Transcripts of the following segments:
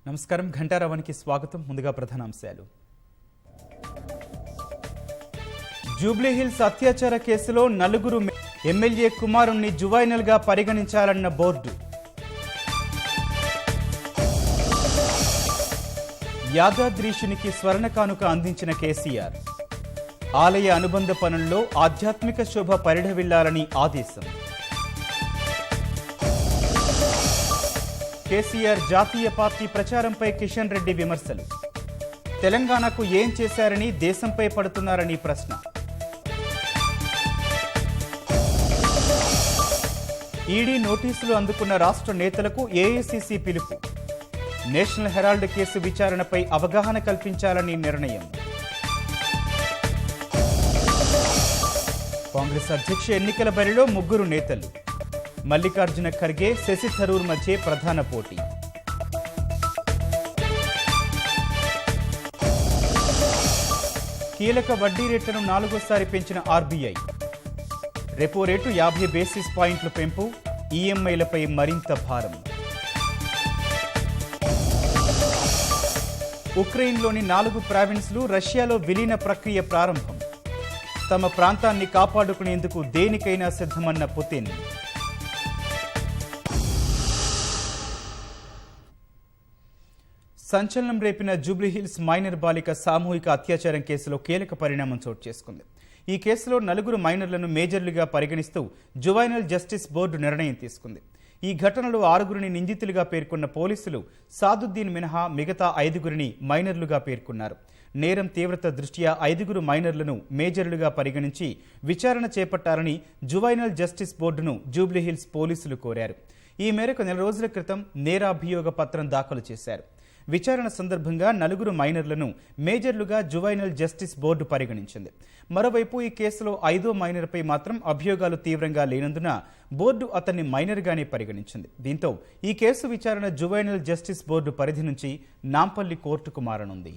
నమస్కారం, ఘంటారావానికి స్వాగతం. ముందుగా ప్రధానాంశాలు. జూబ్లీహిల్స్ అత్యాచార కేసులో నలుగురు ఎమ్మెల్యే కుమారుణ్ణి జువైనల్గా పరిగణించాలన్న బోర్డు. యాదాద్రీషునికి స్వర్ణ కానుక అందించిన కేసీఆర్. ఆలయ అనుబంధ పనుల్లో ఆధ్యాత్మిక శోభ పరిఢవిల్లాలని ఆదేశం. కేసీఆర్ జాతీయ పార్టీ ప్రచారంపై కిషన్ రెడ్డి విమర్శలు. తెలంగాణకు ఏం చేశారని దేశంపై పడుతున్నారని ప్రశ్న. ఈడీ నోటీసులు అందుకున్న రాష్ట్ర నేతలకు ఏఐసీసీ పిలుపు. నేషనల్ హెరాల్డ్ కేసు విచారణపై అవగాహన కల్పించాలని నిర్ణయం. కాంగ్రెస్ అధ్యక్ష ఎన్నికల బరిలో ముగ్గురు నేతలు. మల్లికార్జున ఖర్గే, శశి థరూర్ మధ్య ప్రధాన పోటీ. కీలక వడ్డీ రేట్లను 4వ పెంచిన ఆర్బీఐ. రెపో రేటు 50 బేసిస్ పాయింట్లు పెంపు. ఈఎంఐలపై మరింత భారం. ఉక్రెయిన్లోని 4 ప్రావిన్స్లు రష్యాలో విలీన ప్రక్రియ ప్రారంభం. తమ ప్రాంతాన్ని కాపాడుకునేందుకు దేనికైనా సిద్ధమన్న పుతిన్. సంచలనం రేపిన జూబ్లీహిల్స్ మైనర్ బాలిక సామూహిక అత్యాచారం కేసులో కీలక పరిణామం చోటు చేసుకుంది. ఈ కేసులో 4 మైనర్లను మేజర్లుగా పరిగణిస్తూ జువైనల్ జస్టిస్ బోర్డు నిర్ణయం తీసుకుంది. ఈ ఘటనలో 6గురిని నిందితులుగా పేర్కొన్న పోలీసులు సాదుద్దీన్ మినహా మిగతా 5గురిని మైనర్లుగా పేర్కొన్నారు. నేరం తీవ్రత దృష్ట్యా 5గురు మైనర్లను మేజర్లుగా పరిగణించి విచారణ చేపట్టాలని జువైనల్ జస్టిస్ బోర్డును జూబ్లీహిల్స్ పోలీసులు కోరారు. ఈ మేరకు 4 రోజుల క్రితం నేరాభియోగ పత్రం దాఖలు చేశారు. విచారణ సందర్భంగా 4 మైనర్లను మేజర్లుగా జువైనల్ జస్టిస్ బోర్డు పరిగణించింది. మరోవైపు ఈ కేసులో 5వ మైనర్పై మాత్రం అభియోగాలు తీవ్రంగా లేనందున బోర్డు అతన్ని మైనర్గానే పరిగణించింది. దీంతో ఈ కేసు విచారణ జువైనల్ జస్టిస్ బోర్డు పరిధి నుంచి నాంపల్లి కోర్టుకు మారనుంది.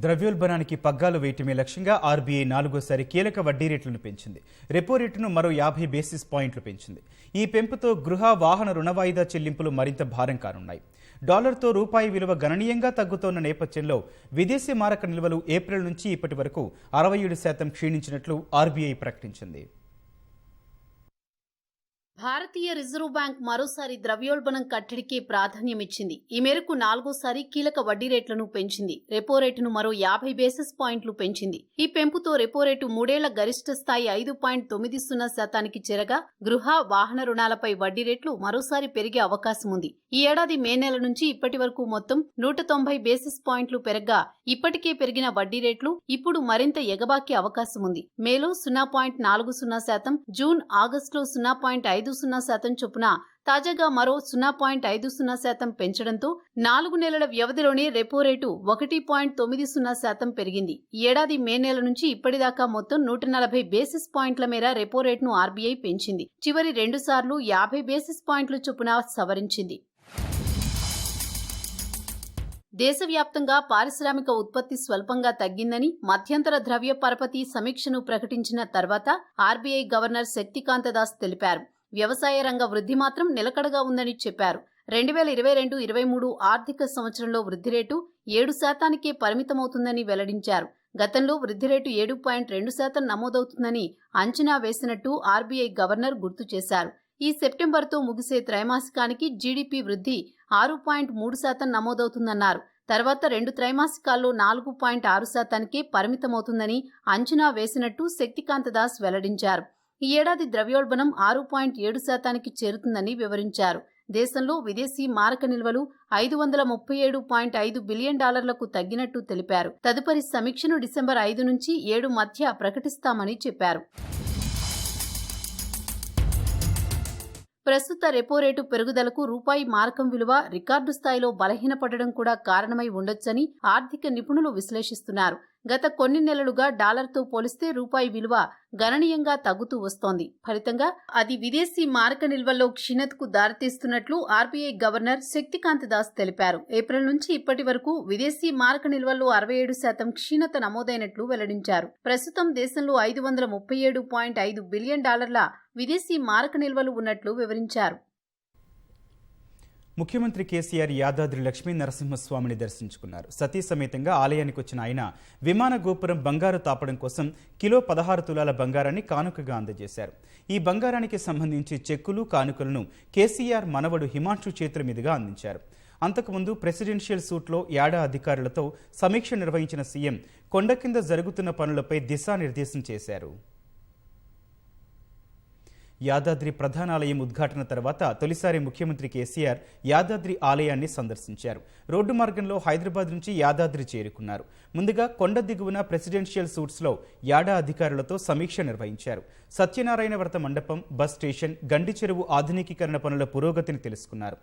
ద్రవ్యోల్బణానికి పగ్గాలు వేయటమే లక్ష్యంగా ఆర్బీఐ 4వ కీలక వడ్డీ రేట్లను పెంచింది. రెపో రేటును మరో 50 బేసిస్ పాయింట్లు పెంచింది. ఈ పెంపుతో గృహ వాహన రుణ వాయిదా చెల్లింపులు మరింత భారం కానున్నాయి. డాలర్తో రూపాయి విలువ గణనీయంగా తగ్గుతోన్న నేపథ్యంలో విదేశీ మారక నిల్వలు ఏప్రిల్ నుంచి ఇప్పటి వరకు 67% క్షీణించినట్లు ఆర్బీఐ ప్రకటించింది. భారతీయ రిజర్వ్ బ్యాంక్ మరోసారి ద్రవ్యోల్బణం కట్టడికి ప్రాధాన్యమిచ్చింది. ఈ మేరకు 4వ కీలక వడ్డీ రేట్లను పెంచింది. రెపో రేటును మరో 50 బేసిస్ పాయింట్లు పెంచింది. ఈ పెంపుతో రెపో రేటు 3 ఏళ్ల గరిష్ట స్థాయి 5.90% చేరగా గృహ వాహన రుణాలపై వడ్డీ రేట్లు మరోసారి పెరిగే అవకాశం ఉంది. ఈ ఏడాది మే నెల నుంచి ఇప్పటి వరకు మొత్తం 190 బేసిస్ పాయింట్లు పెరగ్గా ఇప్పటికే పెరిగిన వడ్డీ రేట్లు ఇప్పుడు మరింత ఎగబాకే అవకాశం ఉంది. మేలో 0.40%, జూన్ ఆగస్టులో 0.50% చొప్పున తాజాగా మరో 0.50% పెంచడంతో 4 నెలల వ్యవధిలోనే రెపో రేటు 1.90% పెరిగింది. ఈ ఏడాది మే నెల నుంచి ఇప్పటిదాకా మొత్తం 140 బేసిస్ పాయింట్ల మేర రెపో రేటును ఆర్బీఐ పెంచింది. చివరి 2 సార్లు 50 బేసిస్ పాయింట్ల చొప్పున సవరించింది. దేశవ్యాప్తంగా పారిశ్రామిక ఉత్పత్తి స్వల్పంగా తగ్గిందని మధ్యంతర ద్రవ్య పరపతి సమీక్షను ప్రకటించిన తర్వాత ఆర్బీఐ గవర్నర్ శక్తికాంత దాస్ తెలిపారు. వ్యవసాయ రంగ వృద్ధి మాత్రం నిలకడగా ఉందని చెప్పారు. 2022-23 ఆర్థిక సంవత్సరంలో వృద్ధి రేటు 7%కే పరిమితమవుతుందని వెల్లడించారు. గతంలో వృద్ధి రేటు 7.2% నమోదవుతుందని అంచనా వేసినట్టు ఆర్బీఐ గవర్నర్ గుర్తు చేశారు. ఈ సెప్టెంబర్తో ముగిసే త్రైమాసికానికి జీడీపీ వృద్ధి 6.3% నమోదవుతుందన్నారు. తర్వాత 2 త్రైమాసికాల్లో 4.6%కే పరిమితమవుతుందని అంచనా వేసినట్టు శక్తికాంత దాస్ వెల్లడించారు. ఈ ఏడాది ద్రవ్యోల్బణం 6.7%కి చేరుతుందని వివరించారు. దేశంలో విదేశీ మారక నిల్వలు $537.5 బిలియన్ తగ్గినట్టు తెలిపారు. తదుపరి సమీక్షను డిసెంబర్ 5 నుంచి 7 మధ్య ప్రకటిస్తామని చెప్పారు. ప్రస్తుత రెపో రేటు పెరుగుదలకు రూపాయి మారకం విలువ రికార్డు స్థాయిలో బలహీనపడడం కూడా కారణమై ఉండొచ్చని ఆర్థిక నిపుణులు విశ్లేషిస్తున్నారు. గత కొన్ని నెలలుగా డాలర్తో పోలిస్తే రూపాయి విలువ గణనీయంగా తగ్గుతూ వస్తోంది. ఫలితంగా అది విదేశీ మారక నిల్వల్లో క్షీణతకు దారితీస్తున్నట్లు ఆర్బీఐ గవర్నర్ శక్తికాంత దాస్ తెలిపారు. ఏప్రిల్ నుంచి ఇప్పటి వరకు విదేశీ మారక నిల్వల్లో 67% క్షీణత నమోదైనట్లు వెల్లడించారు. ప్రస్తుతం దేశంలో $537.5 బిలియన్ విదేశీ మారక నిల్వలు ఉన్నట్లు వివరించారు. ముఖ్యమంత్రి కేసీఆర్ యాదాద్రి లక్ష్మీ నరసింహస్వామిని దర్శించుకున్నారు. సతీ సమేతంగా ఆలయానికి వచ్చిన ఆయన విమాన గోపురం బంగారు తాపడం కోసం కిలో 16 తులాల బంగారాన్ని కానుకగా అందజేశారు. ఈ బంగారానికి సంబంధించి చెక్కులు కానుకలను కేసీఆర్ మనవడు హిమాంశు చేతుల మీదుగా అందించారు. అంతకుముందు ప్రెసిడెన్షియల్ సూట్లో యాడా అధికారులతో సమీక్ష నిర్వహించిన సీఎం కొండ కింద జరుగుతున్న పనులపై దిశానిర్దేశం చేశారు. యాదాద్రి ప్రధానాలయం ఉద్ఘాటన తర్వాత తొలిసారి ముఖ్యమంత్రి కేసీఆర్ యాదాద్రి ఆలయాన్ని సందర్శించారు. రోడ్డు మార్గంలో హైదరాబాద్ నుంచి యాదాద్రి చేరుకున్నారు. ముందుగా కొండ దిగువన ప్రెసిడెన్షియల్ సూట్స్లో యాడా అధికారులతో సమీక్ష నిర్వహించారు. సత్యనారాయణ వ్రత మండపం, బస్ స్టేషన్, గండి చెరువు ఆధునికీకరణ పనుల పురోగతిని తెలుసుకున్నారు.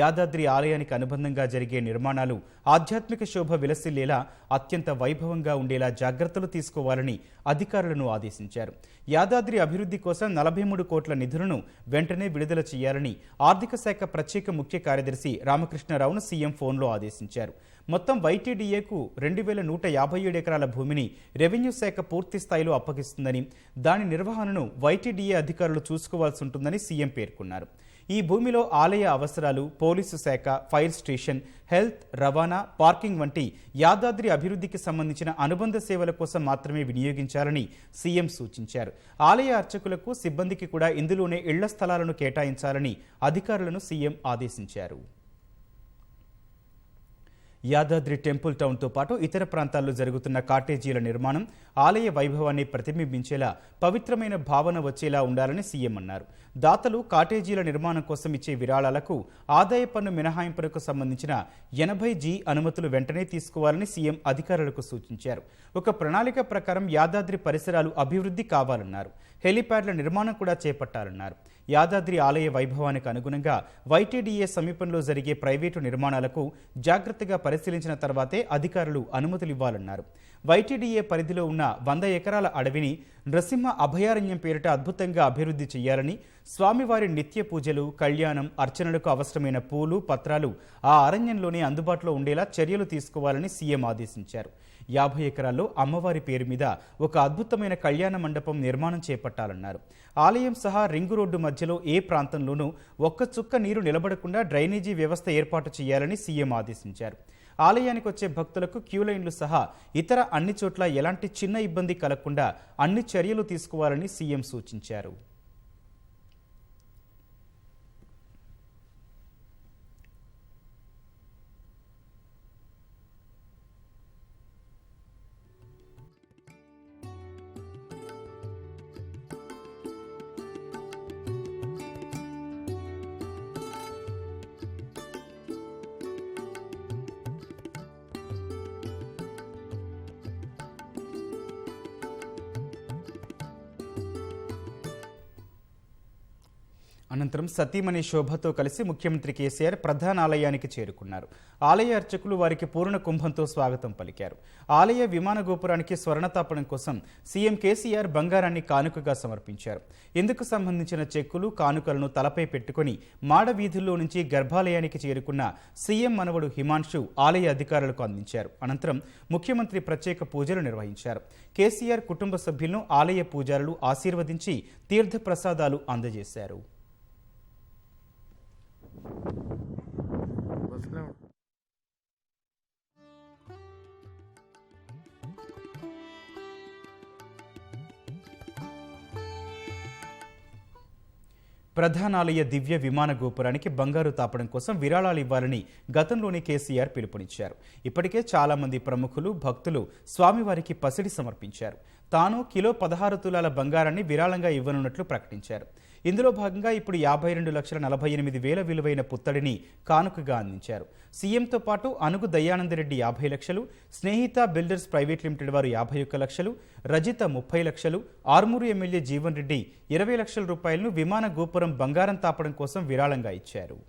యాదాద్రి ఆలయానికి అనుబంధంగా జరిగే నిర్మాణాలు ఆధ్యాత్మిక శోభ విలసిల్లేలా అత్యంత వైభవంగా ఉండేలా జాగ్రత్తలు తీసుకోవాలని అధికారులను ఆదేశించారు. యాదాద్రి అభివృద్ధి కోసం 43 కోట్ల నిధులను వెంటనే విడుదల చేయాలని ఆర్థిక శాఖ ప్రత్యేక ముఖ్య కార్యదర్శి రామకృష్ణారావును సీఎం ఫోన్లో ఆదేశించారు. మొత్తం వైటీడీఏకు 2157 ఎకరాల భూమిని రెవెన్యూ శాఖ పూర్తి స్థాయిలో అప్పగిస్తుందని, దాని నిర్వహణను వైటీడీఏ అధికారులు చూసుకోవాల్సి ఉంటుందని సీఎం పేర్కొన్నారు. ఈ భూమిలో ఆలయ అవసరాలు, పోలీసు శాఖ, ఫైర్ స్టేషన్, హెల్త్, రవాణా, పార్కింగ్ వంటి యాదాద్రి అభివృద్ధికి సంబంధించిన అనుబంధ సేవల కోసం మాత్రమే వినియోగించాలని సీఎం సూచించారు. ఆలయ అర్చకులకు, సిబ్బందికి కూడా ఇందులోనే ఇళ్ల స్థలాలను కేటాయించాలని అధికారులను సీఎం ఆదేశించారు. యాదాద్రి టెంపుల్ టౌన్తో పాటు ఇతర ప్రాంతాల్లో జరుగుతున్న కాటేజీల నిర్మాణం ఆలయ వైభవాన్ని ప్రతిబింబించేలా పవిత్రమైన భావన వచ్చేలా ఉండాలని సీఎం అన్నారు. దాతలు కాటేజీల నిర్మాణం కోసం ఇచ్చే విరాళాలకు ఆదాయ పన్ను మినహాయింపులకు సంబంధించిన 80G అనుమతులు వెంటనే తీసుకోవాలని సీఎం అధికారులకు సూచించారు. ఒక ప్రణాళిక ప్రకారం యాదాద్రి పరిసరాలు అభివృద్ధి కావాలన్నారు. హెలిప్యాడ్ల నిర్మాణం కూడా చేపట్టాలన్నారు. యాదాద్రి ఆలయ వైభవానికి అనుగుణంగా వైటీడీఏ సమీపంలో జరిగే ప్రైవేటు నిర్మాణాలకు జాగ్రత్తగా పరిశీలించిన తర్వాతే అధికారులు అనుమతులు ఇవ్వాలన్నారు. వైటీడీఏ పరిధిలో ఉన్న 100 ఎకరాల అడవిని నృసింహ అభయారణ్యం పేరిట అద్భుతంగా అభివృద్ధి చేయాలని, స్వామివారి నిత్య పూజలు, కళ్యాణం, అర్చనలకు అవసరమైన పూలు, పత్రాలు ఆ అరణ్యంలోనే అందుబాటులో ఉండేలా చర్యలు తీసుకోవాలని సీఎం ఆదేశించారు. 50 ఎకరాల్లో అమ్మవారి పేరు మీద ఒక అద్భుతమైన కళ్యాణ మండపం నిర్మాణం చేపట్టాలన్నారు. ఆలయం సహా రింగు రోడ్డు మధ్యలో ఏ ప్రాంతంలోనూ ఒక్క చుక్క నీరు నిలబడకుండా డ్రైనేజీ వ్యవస్థ ఏర్పాటు చేయాలని సీఎం ఆదేశించారు. ఆలయానికి వచ్చే భక్తులకు క్యూలైన్లు సహా ఇతర అన్ని చోట్ల ఎలాంటి చిన్న ఇబ్బంది కలగకుండా అన్ని చర్యలు తీసుకోవాలని సీఎం సూచించారు. అనంతరం సతీమణి శోభతో కలిసి ముఖ్యమంత్రి కేసీఆర్ ప్రధాన ఆలయానికి చేరుకున్నారు. ఆలయ అర్చకులు వారికి పూర్ణ కుంభంతో స్వాగతం పలికారు. ఆలయ విమాన గోపురానికి స్వర్ణతాపనం కోసం సీఎం కేసీఆర్ బంగారాన్ని కానుకగా సమర్పించారు. ఇందుకు సంబంధించిన చెక్కులు, కానుకలను తలపై పెట్టుకుని మాడ వీధుల్లో నుంచి గర్భాలయానికి చేరుకున్న సీఎం మనవడు హిమాంశు ఆలయ అధికారులకు అందించారు. అనంతరం ముఖ్యమంత్రి ప్రత్యేక పూజలు నిర్వహించారు. కేసీఆర్ కుటుంబ సభ్యులను ఆలయ పూజారులు ఆశీర్వదించి తీర్థ ప్రసాదాలు అందజేశారు. ప్రధానాలయ దివ్య విమాన గోపురానికి బంగారు తాపడం కోసం విరాళాలు ఇవ్వాలని గతంలోనే కేసీఆర్ పిలుపునిచ్చారు. ఇప్పటికే చాలా మంది ప్రముఖులు, భక్తులు స్వామివారికి పసిడి సమర్పించారు. తాను కిలో 16 తులాల బంగారాన్ని విరాళంగా ఇవ్వనున్నట్లు ప్రకటించారు. ఇందులో భాగంగా ఇప్పుడు 52,48,000 విలువైన పుత్తడిని కానుకగా అందించారు. సీఎంతో పాటు అనుగు దయానందరెడ్డి 50 లక్షలు, స్నేహిత బిల్డర్స్ ప్రైవేట్ లిమిటెడ్ వారు 51 లక్షలు, రజిత 30 లక్షలు, ఆర్మూరు ఎమ్మెల్యే జీవన్ రెడ్డి 20 లక్షల రూపాయలను విమాన గోపురం బంగారం తాపడం కోసం విరాళంగా ఇచ్చారు.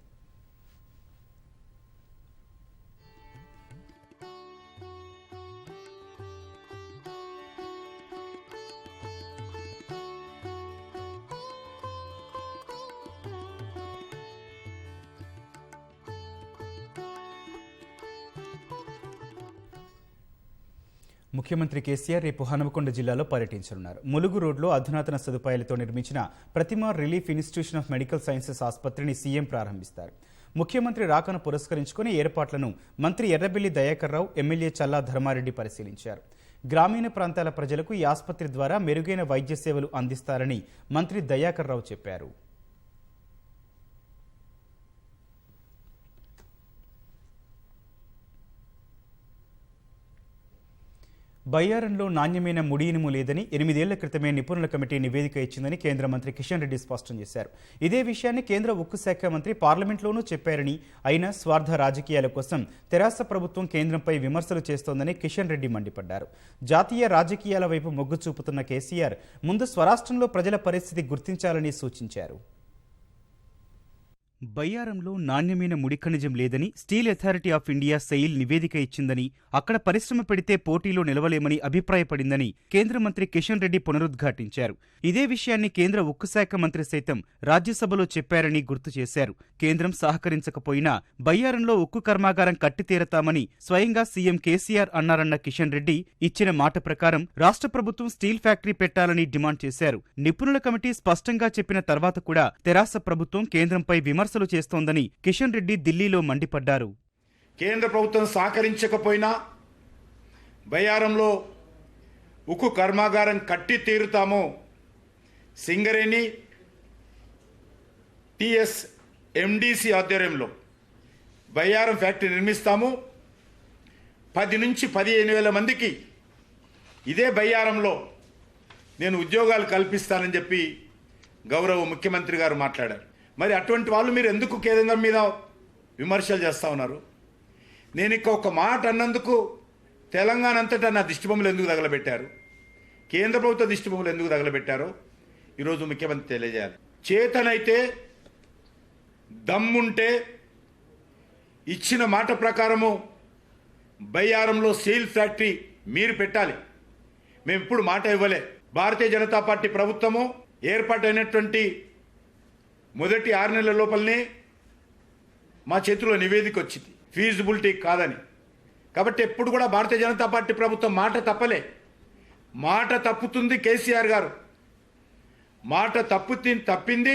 ముఖ్యమంత్రి కేసీఆర్ రేపు హనుమకొండ జిల్లాలో పర్యటించనున్నారు. ములుగు రోడ్లో అధునాతన సదుపాయాలతో నిర్మించిన Prathima relief institution of medical sciences ఆసుపత్రిని సీఎం ప్రారంభిస్తారు. ముఖ్యమంత్రి రాకను పురస్కరించుకుని ఏర్పాట్లను మంత్రి ఎర్రబెల్లి దయాకర్ రావు, ఎమ్మెల్యే చల్లా ధర్మారెడ్డి పరిశీలించారు. గ్రామీణ ప్రాంతాల ప్రజలకు ఈ ఆసుపత్రి ద్వారా మెరుగైన వైద్య సేవలు అందిస్తారని మంత్రి దయాకర్ రావు చెప్పారు. బయ్యారంలో నాణ్యమైన ముడి ఇనుము లేదని 8 ఏళ్ల క్రితమే నిపుణుల కమిటీ నివేదిక ఇచ్చిందని కేంద్ర మంత్రి కిషన్ రెడ్డి స్పష్టం చేశారు. ఇదే విషయాన్ని కేంద్ర ఉక్కు శాఖ మంత్రి పార్లమెంట్లోనూ చెప్పారని, అయినా స్వార్థ రాజకీయాల కోసం తెరాస ప్రభుత్వం కేంద్రంపై విమర్శలు చేస్తోందని కిషన్ రెడ్డి మండిపడ్డారు. జాతీయ రాజకీయాల వైపు మొగ్గు చూపుతున్న కేసీఆర్ ముందు స్వరాష్ట్రంలో ప్రజల పరిస్థితి గుర్తించాలని సూచించారు. బయ్యారంలో నాణ్యమైన ముడి ఖనిజం లేదని steel authority of India SAIL నివేదిక ఇచ్చిందని, అక్కడ పరిశ్రమ పెడితే పోటీలో నిలవలేమని అభిప్రాయపడిందని కేంద్ర మంత్రి కిషన్ రెడ్డి పునరుద్ఘాటించారు. ఇదే విషయాన్ని కేంద్ర ఉక్కు శాఖ మంత్రి సైతం రాజ్యసభలో చెప్పారని గుర్తు చేశారు. కేంద్రం సహకరించకపోయినా బయ్యారంలో ఉక్కు కర్మాగారం కట్టితీరతామని స్వయంగా సీఎం కేసీఆర్ అన్నారన్న కిషన్ రెడ్డి ఇచ్చిన మాట ప్రకారం రాష్ట్ర ప్రభుత్వం స్టీల్ ఫ్యాక్టరీ పెట్టాలని డిమాండ్ చేశారు. నిపుణుల కమిటీ స్పష్టంగా చెప్పిన తర్వాత కూడా తెరాస ప్రభుత్వం కేంద్రంపై విమర్శలు చేస్తోందని కిషన్ రెడ్డి ఢిల్లీలో మండిపడ్డారు. కేంద్ర ప్రభుత్వం సహకరించకపోయినా బయ్యారంలో ఉక్కు కర్మాగారం కట్టి తీరుతాము, సింగరేణి టిఎస్ ఎండిసి ఆధ్వర్యంలో బయ్యారం ఫ్యాక్టరీ నిర్మిస్తాము. 10 నుంచి 15,000 మందికి ఇదే బయ్యారంలో నేను ఉద్యోగాలు కల్పిస్తానని చెప్పి గౌరవ ముఖ్యమంత్రి గారు మాట్లాడారు. మరి అటువంటి వాళ్ళు మీరు ఎందుకు కేంద్రం మీద విమర్శలు చేస్తూ ఉన్నారు? నేను ఇక ఒక మాట అన్నందుకు తెలంగాణ అంతటా నా దిష్టిబొమ్మలు ఎందుకు తగలబెట్టారు, కేంద్ర ప్రభుత్వ దిష్టిబొమ్మలు ఎందుకు తగలబెట్టారో ఈరోజు ముఖ్యమంత్రి తెలియజేయాలి. చేతనైతే దమ్ముంటే ఇచ్చిన మాట ప్రకారము బయ్యారంలో స్టీల్ ఫ్యాక్టరీ మీరు పెట్టాలి. మేము ఇప్పుడు మాట ఇవ్వలే. భారతీయ జనతా పార్టీ ప్రభుత్వము ఏర్పాటైనటువంటి మొదటి 6 నెలల లోపలనే మా చేతిలో నివేదిక వచ్చింది ఫీజిబిలిటీ కాదని. కాబట్టి ఎప్పుడు కూడా భారతీయ జనతా పార్టీ ప్రభుత్వం మాట తప్పలే. మాట తప్పుతుంది కేసీఆర్ గారు, మాట తప్పింది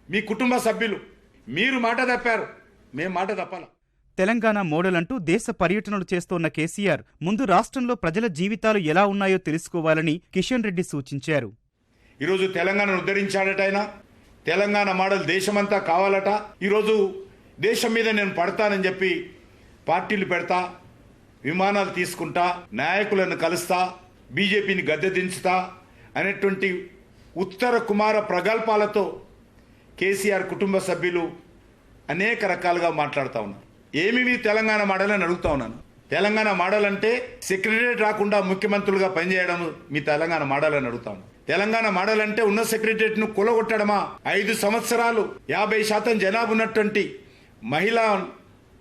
మీ కుటుంబ సభ్యులు. మీరు మాట తప్పారు, మేము మాట తప్పాల. తెలంగాణ మోడల్ అంటూ దేశ పర్యటనలు చేస్తోన్న కేసీఆర్ ముందు రాష్ట్రంలో ప్రజల జీవితాలు ఎలా ఉన్నాయో తెలుసుకోవాలని కిషన్ రెడ్డి సూచించారు. ఈరోజు తెలంగాణను ఉద్ధరించాడట ఆయన. తెలంగాణ మోడల్ దేశమంతా కావాలట. ఈరోజు దేశం మీద నేను పడతానని చెప్పి పార్టీలు పెడతా, విమానాలు తీసుకుంటా, నాయకులను కలుస్తా, బీజేపీని గద్దె దించుతా అనేటువంటి ఉత్తర కుమార ప్రగల్భాలతో కేసీఆర్ కుటుంబ సభ్యులు అనేక రకాలుగా మాట్లాడుతూ ఉన్నారు. ఏమి మీ తెలంగాణ మోడల్ అని అడుగుతా ఉన్నాను. తెలంగాణ మోడల్ అంటే సెక్రటరియట్ రాకుండా ముఖ్యమంత్రులుగా పనిచేయడం మీ తెలంగాణ మోడల్ అని అడుగుతాను. తెలంగాణ మోడల్ అంటే ఉన్న సెక్రటరియట్ ను కూలగొట్టడమా? 5 సంవత్సరాలు 50% జనాభా ఉన్నటువంటి మహిళా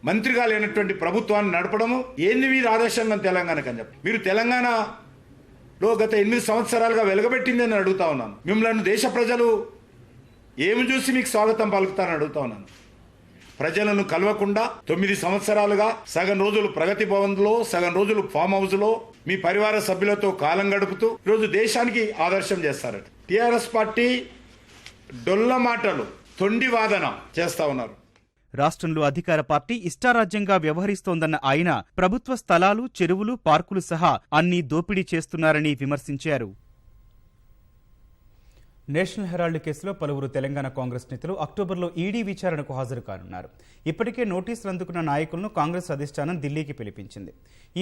మంత్రిగా లేనటువంటి ప్రభుత్వాన్ని నడపడము ఏంది మీరు ఆదర్శంగా తెలంగాణకు అని చెప్పి మీరు తెలంగాణలో గత 8 సంవత్సరాలుగా వెలగబెట్టింది అని అడుగుతా ఉన్నాను. మిమ్మల్ని దేశ ప్రజలు ఏమి చూసి మీకు స్వాగతం పలుకుతారని అడుగుతా ఉన్నాను. ప్రజలను కలవకుండా 9 సంవత్సరాలుగా సగం రోజులు ప్రగతి భవన్లో, సగం రోజులు ఫామ్ హౌస్ లో మీ పరివార సభ్యులతో కాలం గడుపుతూ ఈరోజు దేశానికి ఆదర్శం చేస్తారట. టీఆర్ఎస్ పార్టీ డొల్ల మాటలు, తొండి వాదన చేస్తా ఉన్నారు. రాష్ట్రంలో అధికార పార్టీ ఇష్టారాజ్యంగా వ్యవహరిస్తోందన్న ఆయన ప్రభుత్వ స్థలాలు, చెరువులు, పార్కులు సహా అన్నీ దోపిడీ చేస్తున్నారని విమర్శించారు. నేషనల్ హెరాల్డ్ కేసులో పలువురు తెలంగాణ కాంగ్రెస్ నేతలు అక్టోబర్లో ఈడీ విచారణకు హాజరు కానున్నారు. ఇప్పటికే నోటీసులు అందుకున్న నాయకులను కాంగ్రెస్ అధిష్టానం ఢిల్లీకి పిలిపించింది.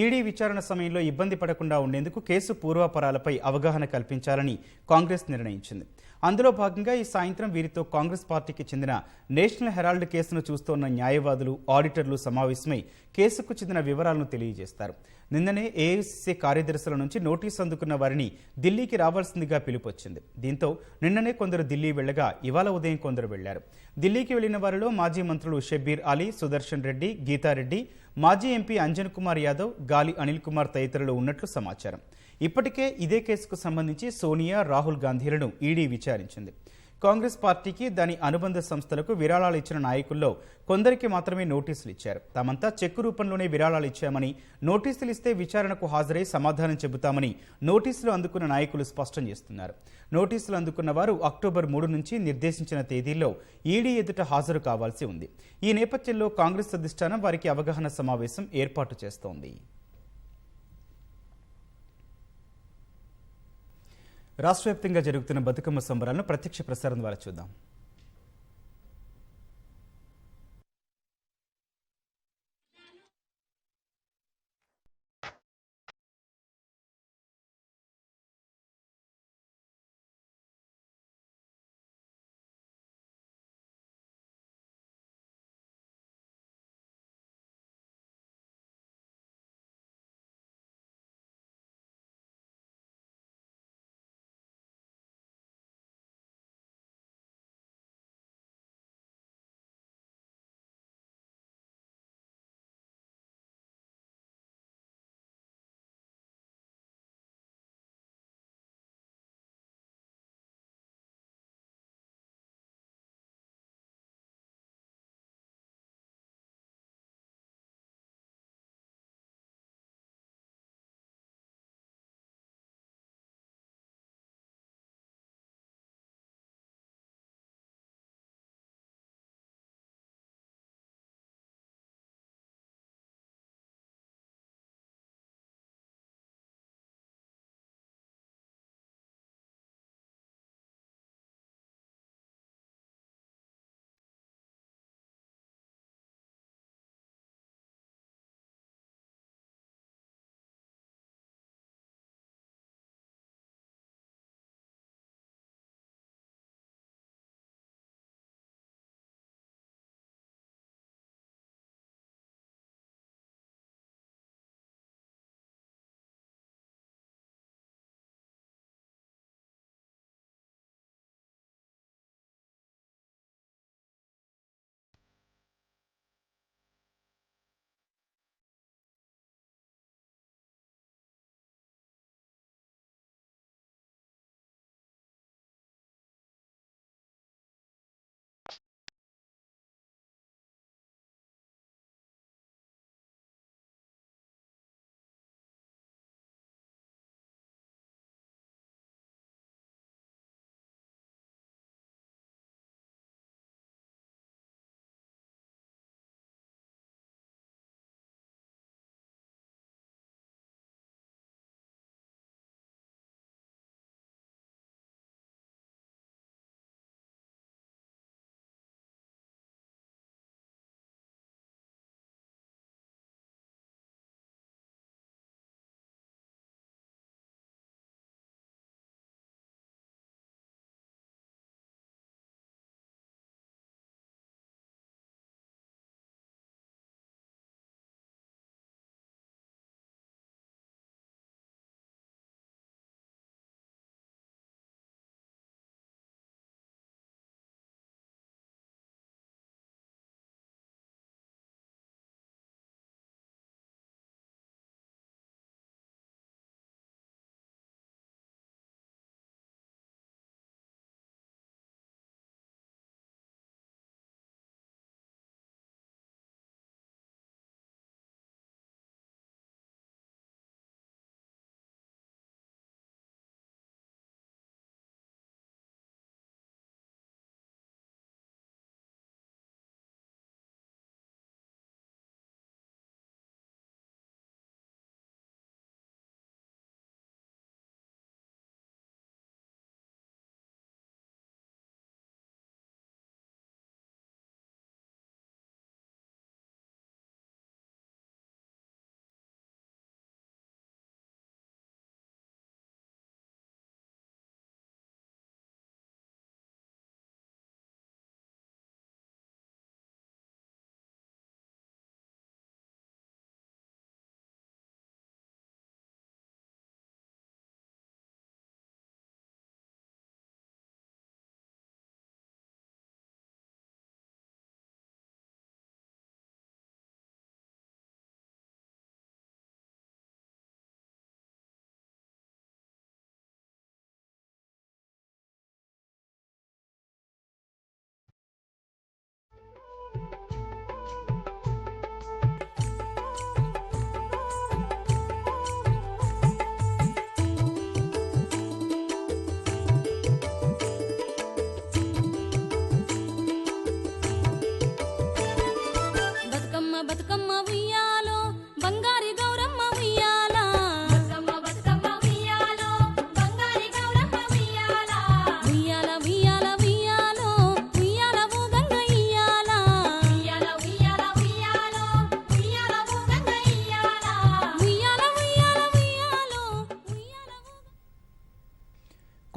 ఈడీ విచారణ సమయంలో ఇబ్బంది పడకుండా ఉండేందుకు కేసు పూర్వాపరాలపై అవగాహన కల్పించాలని కాంగ్రెస్ నిర్ణయించింది. అందులో భాగంగా ఈ సాయంత్రం వీరితో కాంగ్రెస్ పార్టీకి చెందిన నేషనల్ హెరాల్డ్ కేసును చూస్తోన్న న్యాయవాదులు, ఆడిటర్లు సమావేశమై కేసుకు చెందిన వివరాలను తెలియజేస్తారు. నిన్ననే ఏఐసీసీ కార్యదర్శుల నుంచి నోటీసు అందుకున్న వారిని ఢిల్లీకి రావాల్సిందిగా పిలుపొచ్చింది. దీంతో నిన్ననే కొందరు ఢిల్లీ వెళ్లగా ఇవాళ ఉదయం కొందరు వెళ్లారు. ఢిల్లీకి వెళ్లిన వారిలో మాజీ మంత్రులు షబ్బీర్ అలీ, సుదర్శన్ రెడ్డి, గీతారెడ్డి, మాజీ ఎంపీ అంజన్ కుమార్ యాదవ్, గాలి అనిల్ కుమార్ తదితరులు ఉన్నట్లు సమాచారం. ఇప్పటికే ఇదే కేసుకు సంబంధించి సోనియా, రాహుల్ గాంధీలను ఈడీ విచారించింది. కాంగ్రెస్ పార్టీకి, దాని అనుబంధ సంస్థలకు విరాళాలు ఇచ్చిన నాయకుల్లో కొందరికి మాత్రమే నోటీసులు ఇచ్చారు. తామంతా చెక్కు రూపంలోనే విరాళాలు ఇచ్చామని, నోటీసులు ఇస్తే విచారణకు హాజరై సమాధానం చెబుతామని నోటీసులు అందుకున్న నాయకులు స్పష్టం చేస్తున్నారు. నోటీసులు అందుకున్న వారు అక్టోబర్ 3 నుంచి నిర్దేశించిన తేదీల్లో ఈడీ ఎదుట హాజరు కావాల్సి ఉంది. ఈ నేపథ్యంలో కాంగ్రెస్ అధిష్టానం వారికి అవగాహన సమావేశం ఏర్పాటు చేస్తోంది. రాష్ట్ర వ్యాప్తంగా జరుగుతున్న బతుకమ్మ సంబరాలను ప్రత్యక్ష ప్రసారం ద్వారా చూద్దాం.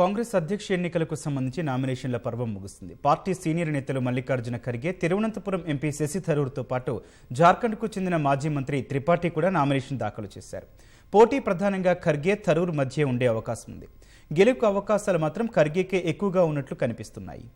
కాంగ్రెస్ అధ్యక్ష ఎన్నికలకు సంబంధించి నామినేషన్ల పర్వం ముగుస్తుంది. పార్టీ సీనియర్ నేతలు మల్లికార్జున ఖర్గే, తిరువనంతపురం ఎంపీ శశి థరూర్తో పాటు జార్ఖండ్కు చెందిన మాజీ మంత్రి త్రిపాఠి కూడా నామినేషన్ దాఖలు చేశారు. పోటీ ప్రధానంగా ఖర్గే, థరూర్ మధ్య ఉండే అవకాశం ఉంది. గెలుపు అవకాశాలు మాత్రం ఖర్గేకే ఎక్కువగా ఉన్నట్లు కనిపిస్తున్నాయి.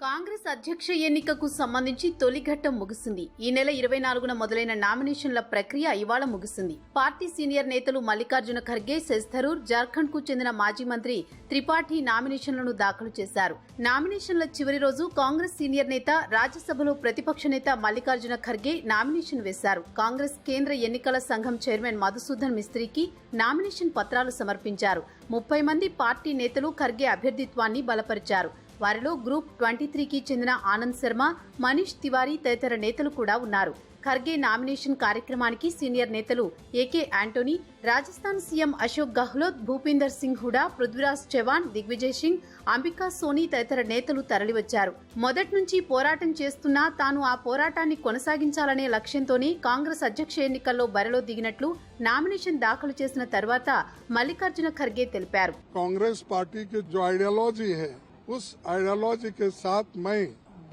కాంగ్రెస్ అధ్యక్ష ఎన్నికకు సంబంధించి తొలి ఘట్టం ముగిసింది. ఈ నెల 24న మొదలైన నామినేషన్ల ప్రక్రియ ఇవాళ ముగిసింది. పార్టీ సీనియర్ నేతలు మల్లికార్జున ఖర్గే, శశి థరూర్, జార్ఖండ్ కు చెందిన మాజీ మంత్రి త్రిపాఠి నామినేషన్లను దాఖలు చేశారు. నామినేషన్ల చివరి రోజు కాంగ్రెస్ సీనియర్ నేత, రాజ్యసభలో ప్రతిపక్ష నేత మల్లికార్జున ఖర్గే నామినేషన్ వేశారు. కాంగ్రెస్ కేంద్ర ఎన్నికల సంఘం చైర్మన్ మధుసూదన్ మిస్త్రీకి నామినేషన్ పత్రాలు సమర్పించారు. 30 మంది పార్టీ నేతలు ఖర్గే అభ్యర్థిత్వాన్ని బలపరిచారు. వారిలో గ్రూప్ 23కి చెందిన ఆనంద్ శర్మ, మనీష్ తివారీ తదితర నేతలు కూడా ఉన్నారు. ఖర్గే నామినేషన్ కార్యక్రమానికి సీనియర్ నేతలు ఏకే యాంటోనీ, రాజస్థాన్ సీఎం అశోక్ గెహ్లోట్, భూపీందర్ సింగ్ హుడా, పృథ్వీరాజ్ చవాన్, దిగ్విజయ్ సింగ్, అంబికా సోని తదితర నేతలు తరలివచ్చారు. మొదటి నుంచి పోరాటం చేస్తున్నా తాను ఆ పోరాటాన్ని కొనసాగించాలనే లక్ష్యంతోనే కాంగ్రెస్ అధ్యక్ష ఎన్నికల్లో బరిలో దిగినట్లు నామినేషన్ దాఖలు చేసిన తర్వాత మల్లికార్జున ఖర్గే తెలిపారు. కాంగ్రెస్ పార్టీకి जो आइडियोलॉजी है उस आइडियोलॉजी के साथ मैं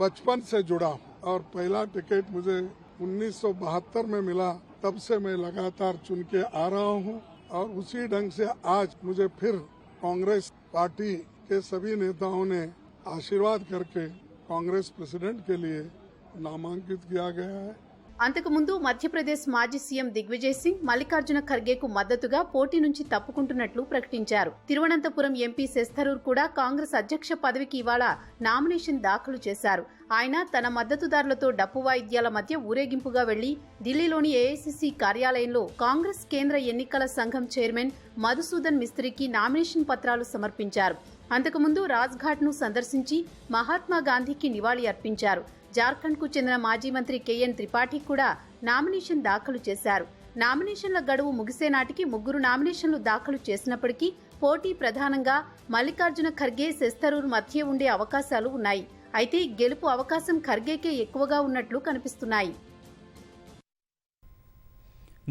बचपन से जुड़ा हूँ और पहला टिकट मुझे 1972 में मिला. तब से मैं लगातार चुन के आ रहा हूँ और उसी ढंग से आज मुझे फिर कांग्रेस पार्टी के सभी नेताओं ने आशीर्वाद करके कांग्रेस प्रेसिडेंट के लिए नामांकित किया गया है. అంతకుముందు మధ్యప్రదేశ్ మాజీ సీఎం దిగ్విజయ్ సింగ్ మల్లికార్జున ఖర్గేకు మద్దతుగా పోటీ నుంచి తప్పుకుంటున్నట్లు ప్రకటించారు. తిరువనంతపురం ఎంపీ శశి థరూర్ కూడా కాంగ్రెస్ అధ్యక్ష పదవికి ఇవాళ నామినేషన్ దాఖలు చేశారు. ఆయన తన మద్దతుదారులతో డప్పు వాయిద్యాల మధ్య ఊరేగింపుగా వెళ్లి ఢిల్లీలోని ఏఐసీసీ కార్యాలయంలో కాంగ్రెస్ కేంద్ర ఎన్నికల సంఘం చైర్మన్ మధుసూదన్ మిస్త్రీకి నామినేషన్ పత్రాలు సమర్పించారు. అంతకుముందు రాజ్ఘాట్ ను సందర్శించి మహాత్మా గాంధీకి నివాళి అర్పించారు. జార్ఖండ్ కు చెందిన మాజీ మంత్రి కేఎన్ త్రిపాఠి కూడా నామినేషన్ దాఖలు చేశారు. నామినేషన్ల గడువు ముగిసే నాటికి 3 నామినేషన్లు దాఖలు చేసినప్పటికీ పోటీ ప్రధానంగా మల్లికార్జున ఖర్గే, శశి థరూర్ మధ్య ఉండే అవకాశాలు ఉన్నాయి. అయితే గెలుపు అవకాశం ఖర్గేకే ఎక్కువగా ఉన్నట్లు కనిపిస్తున్నాయి.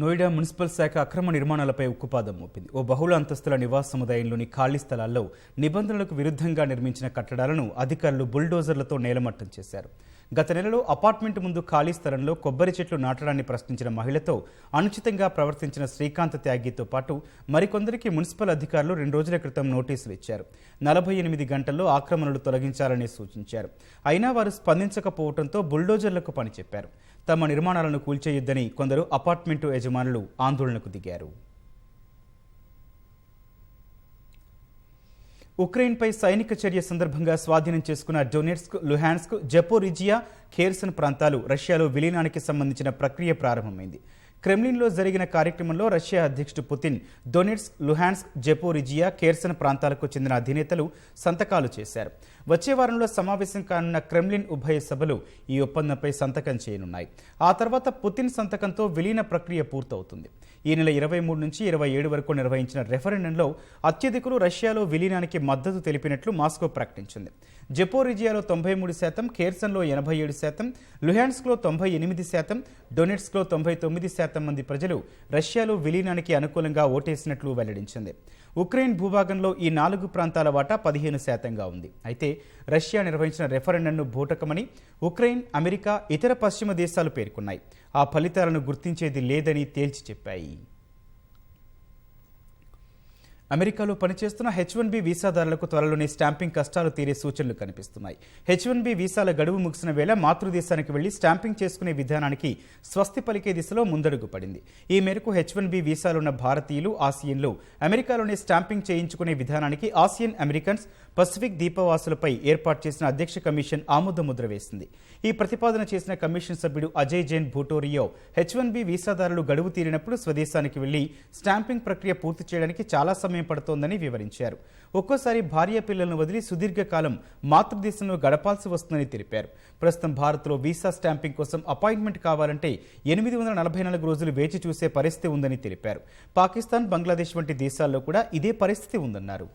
నోయిడా మున్సిపల్ శాఖ అక్రమ నిర్మాణాలపై ఉక్కుపాదం మోపింది. ఓ బహుళ అంతస్తుల నివాస సముదాయంలోని ఖాళీ స్థలాల్లో నిబంధనలకు విరుద్ధంగా నిర్మించిన కట్టడాలను అధికారులు బుల్డోజర్లతో నేలమట్టం చేశారు. గత నెలలో అపార్ట్మెంట్ ముందు ఖాళీ స్థలంలో కొబ్బరి చెట్లు నాటడాన్ని ప్రశ్నించిన మహిళతో అనుచితంగా ప్రవర్తించిన శ్రీకాంత్ త్యాగితో పాటు మరికొందరికి మున్సిపల్ అధికారులు 2 రోజుల క్రితం నోటీసులు ఇచ్చారు. 48 గంటల్లో ఆక్రమణలు తొలగించాలని సూచించారు. అయినా వారు స్పందించకపోవడంతో బుల్డోజర్లకు పని చెప్పారు. తమ నిర్మాణాలను కూల్చేయొద్దని కొందరు అపార్ట్మెంటు యజమానులు ఆందోళనకు దిగారు. ఉక్రెయిన్పై సైనిక చర్య సందర్భంగా స్వాధీనం చేసుకున్న డొనెట్స్క్, లుహాన్స్క్, జపోరిజియా, ఖేర్సన్ ప్రాంతాలు రష్యాలో విలీనానికి సంబంధించిన ప్రక్రియ ప్రారంభమైంది. క్రెమ్లిన్లో జరిగిన కార్యక్రమంలో రష్యా అధ్యక్షుడు Putin Donetsk, Luhansk, Zaporizhzhia, Kherson ప్రాంతాలకు చెందిన అధినేతలు సంతకాలు చేశారు. వచ్చే వారంలో సమావేశం కానున్న క్రెమ్లిన్ ఉభయ సభలు ఈ ఒప్పందంపై సంతకం చేయనున్నాయి. ఆ తర్వాత పుతిన్ సంతకంతో విలీన ప్రక్రియ పూర్తవుతుంది. ఈ నెల 23 నుంచి 27 వరకు నిర్వహించిన రెఫరెండంలో అత్యధికులు రష్యాలో విలీనానికి మద్దతు తెలిపినట్లు మాస్కో ప్రకటించింది. జపోరిజియాలో 93%, ఖేర్సన్లో 87%, లుహాన్స్క్లో 98%, డొనెట్స్క్లో 99% మంది ప్రజలు రష్యాలో విలీనానికి అనుకూలంగా ఓటేసినట్లు వెల్లడించింది. ఉక్రెయిన్ భూభాగంలో ఈ 4 ప్రాంతాల వాటా 15%గా ఉంది. అయితే రష్యా నిర్వహించిన రెఫరెండంను బూటకమని ఉక్రెయిన్, అమెరికా, ఇతర పశ్చిమ దేశాలు పేర్కొన్నాయి. ఆ ఫలితాలను గుర్తించేది లేదని తేల్చి చెప్పాయి. అమెరికాలో పనిచేస్తున్న H1B వీసాదారులకు త్వరలోనే స్టాంపింగ్ కష్టాలు తీరే సూచనలు కనిపిస్తున్నాయి. H1B వీసాల గడువు ముగిసిన వేళ మాతృదేశానికి వెళ్లి స్టాంపింగ్ చేసుకునే విధానానికి స్వస్తి పలికే దిశలో ముందడుగు పడింది. ఈ మేరకు H1B వీసాలున్న భారతీయులు, ఆసియన్లు అమెరికాలోనే స్టాంపింగ్ చేయించుకునే విధానానికి ఆసియన్ అమెరికన్స్, పసిఫిక్ ద్వీపవాసులపై ఏర్పాటు చేసిన అధ్యక్ష కమిషన్ ఆమోదముద్ర వేసింది. ఈ ప్రతిపాదన చేసిన కమిషన్ సభ్యుడు అజయ్ జైన్ భూటోరియో H1B వీసాదారులు గడువు తీరినప్పుడు స్వదేశానికి వెళ్లి స్టాంపింగ్ ప్రక్రియ పూర్తి చేయడానికి చాలా సమయం పడుతోందని వివరించారు. ఒక్కోసారి భార్య పిల్లలను వదిలి సుదీర్ఘకాలం మాతృదేశంలో గడపాల్సి వస్తుందని తెలిపారు. ప్రస్తుతం భారత్లో వీసా స్టాంపింగ్ కోసం అపాయింట్మెంట్ కావాలంటే 844 రోజులు వేచి చూసే పరిస్థితి ఉందని తెలిపారు. పాకిస్తాన్, బంగ్లాదేశ్ వంటి దేశాల్లో కూడా ఇదే పరిస్థితి ఉందన్నారు.